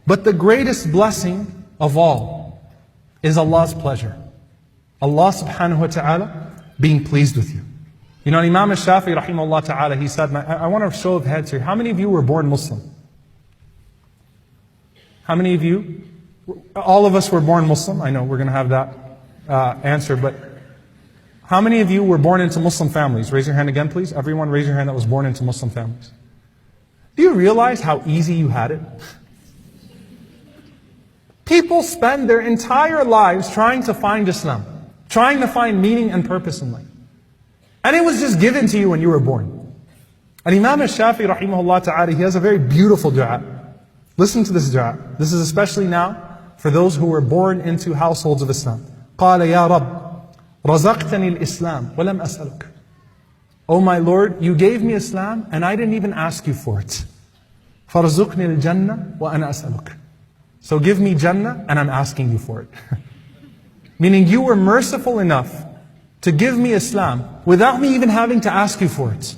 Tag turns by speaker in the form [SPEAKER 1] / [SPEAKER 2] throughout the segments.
[SPEAKER 1] But the greatest blessing of all is Allah's pleasure. Allah subhanahu wa ta'ala being pleased with you. You know, Imam al-Shafi'i rahimahullah ta'ala, he said, I want a show of heads here. How many of you were born Muslim? How many of you? All of us were born Muslim. I know we're going to have that answer, but how many of you were born into Muslim families? Raise your hand again, please. Everyone raise your hand that was born into Muslim families. Do you realize how easy you had it? People spend their entire lives trying to find Islam, trying to find meaning and purpose in life. And it was just given to you when you were born. And Imam al-Shafi'i rahimahullah ta'ala, he has a very beautiful dua. Listen to this dua. This is especially now for those who were born into households of Islam. قال يا رب رزقتني الإسلام ولم أسألك. Oh my Lord, you gave me Islam and I didn't even ask you for it. فارزقني الجنة وأنا أسألك. So give me Jannah and I'm asking you for it. Meaning you were merciful enough to give me Islam without me even having to ask you for it.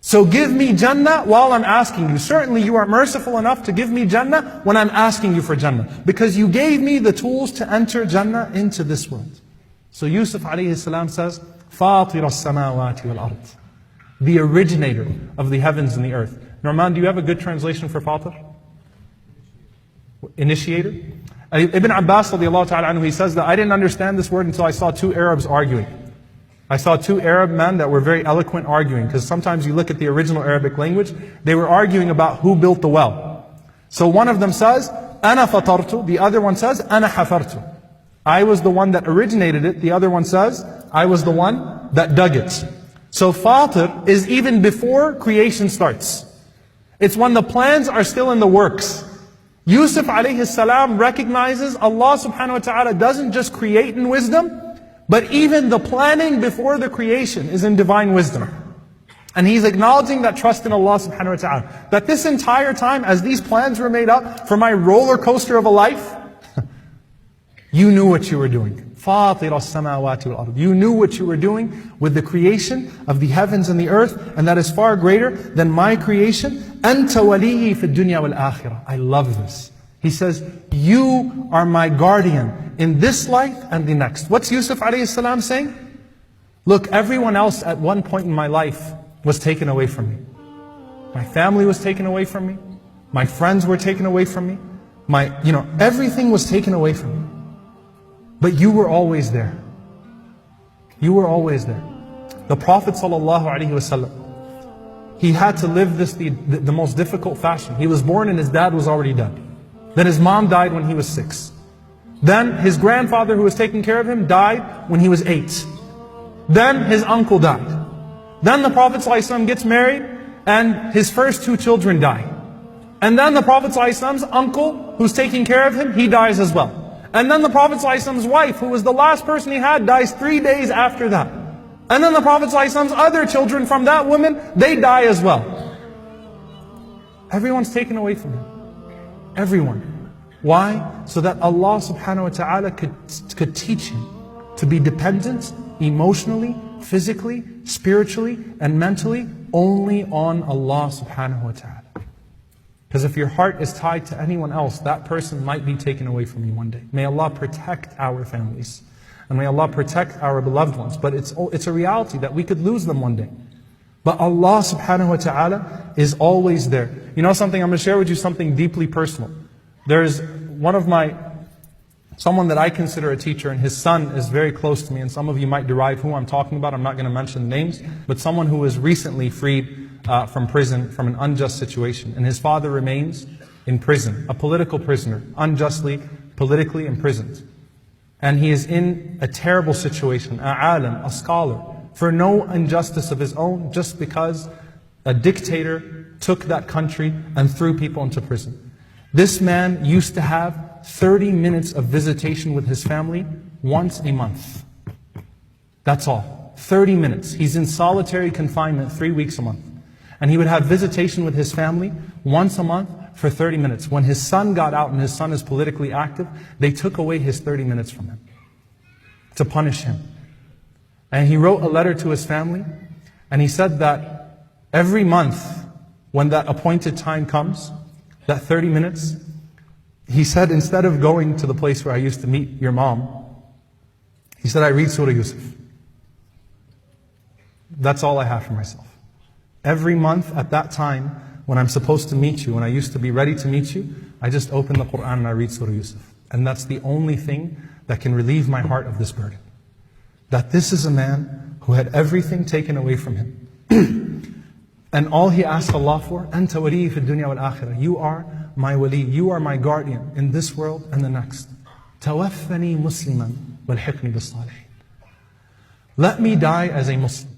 [SPEAKER 1] So give me Jannah while I'm asking you. Certainly you are merciful enough to give me Jannah when I'm asking you for Jannah. Because you gave me the tools to enter Jannah into this world. So Yusuf alayhi salam says, فَاطِرَ السَّمَاوَاتِ وَالْأَرْضِ. The originator of the heavens and the earth. Norman, do you have a good translation for Fatir? Initiator? Ibn Abbas radiallahu ta'ala anhu, he says that I didn't understand this word until I saw two Arabs arguing. I saw two Arab men that were very eloquent arguing, because sometimes you look at the original Arabic language, they were arguing about who built the well. So one of them says, أَنَا فَطَرْتُ. The other one says, أَنَا حَفَرْتُ. I was the one that originated it. The other one says, I was the one that dug it. So Fatir is even before creation starts. It's when the plans are still in the works. Yusuf alayhi salam recognizes Allah subhanahu wa ta'ala doesn't just create in wisdom, but even the planning before the creation is in divine wisdom. And he's acknowledging that trust in Allah subhanahu wa ta'ala. That this entire time, as these plans were made up for my roller coaster of a life, you knew what you were doing. فَاطِرَ السَّمَاوَاتِ وَالْأَرْضِ. You knew what you were doing with the creation of the heavens and the earth, and that is far greater than my creation. أَنْتَ وَلِيِّي فِي الدُّنْيَا وَالْآخِرَةِ. I love this. He says, you are my guardian in this life and the next. What's Yusuf alayhi salam saying? Look, everyone else at one point in my life was taken away from me. My family was taken away from me. My friends were taken away from me. Everything was taken away from me. But you were always there. You were always there. The Prophet ﷺ, he had to live this the most difficult fashion. He was born and his dad was already dead. Then his mom died when he was 6. Then his grandfather who was taking care of him died when he was 8. Then his uncle died. Then the Prophet ﷺ gets married and his first 2 children die. And then the Prophet ﷺ's uncle who's taking care of him, he dies as well. And then the Prophet ﷺ's wife, who was the last person he had, dies 3 days after that. And then the Prophet ﷺ's other children from that woman, they die as well. Everyone's taken away from him. Everyone. Why? So that Allah subhanahu wa ta'ala could teach him to be dependent emotionally, physically, spiritually, and mentally only on Allah subhanahu wa ta'ala. Because if your heart is tied to anyone else, that person might be taken away from you one day. May Allah protect our families. And may Allah protect our beloved ones. But it's a reality that we could lose them one day. But Allah subhanahu wa ta'ala is always there. You know something, I'm going to share with you something deeply personal. There's someone that I consider a teacher, and his son is very close to me, and some of you might derive who I'm talking about. I'm not going to mention names, but someone who was recently freed from prison, from an unjust situation. And his father remains in prison, a political prisoner, unjustly, politically imprisoned. And he is in a terrible situation, a alim, a scholar, for no injustice of his own, just because a dictator took that country and threw people into prison. This man used to have 30 minutes of visitation with his family once a month. That's all. 30 minutes. He's in solitary confinement 3 weeks a month. And he would have visitation with his family once a month for 30 minutes. When his son got out, and his son is politically active, they took away his 30 minutes from him to punish him. And he wrote a letter to his family, and he said that every month, when that appointed time comes, that 30 minutes, He said, instead of going to the place where I used to meet your mom, he said, I read Surah Yusuf. That's all I have for myself. Every month at that time, when I'm supposed to meet you, when I used to be ready to meet you, I just open the Quran and I read Surah Yusuf. And that's the only thing that can relieve my heart of this burden. That this is a man who had everything taken away from him. And all he asked Allah for, أَنْتَ وَلِيِّي فِي الدُّنْيَا وَالْآخِرَةِ. You are my wali, you are my guardian in this world and the next. تَوَفَّنِي مُسْلِمًا وَالْحِقْنِي بِالصَّالِحِينَ. Let me die as a Muslim.